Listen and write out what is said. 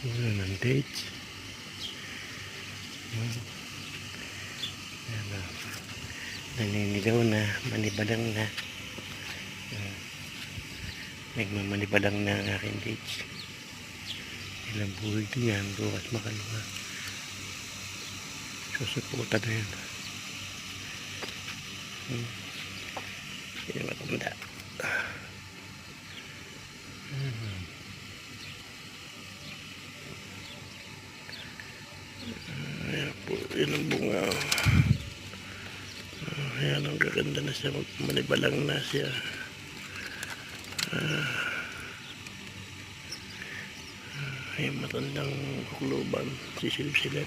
Puno ng dates. Yan o. Naninigaw na, manibadang na. Nagmamanibadang na ang aking dates. Ilang buhay din yan, bukas makalawa. Susuputan na yan. Hindi matanda. Ayan po, yun ang bunga. Ayan, ang gaganda na siya. Manibalang na siya. Ayan, matandang hukluban. Sisilip-silip.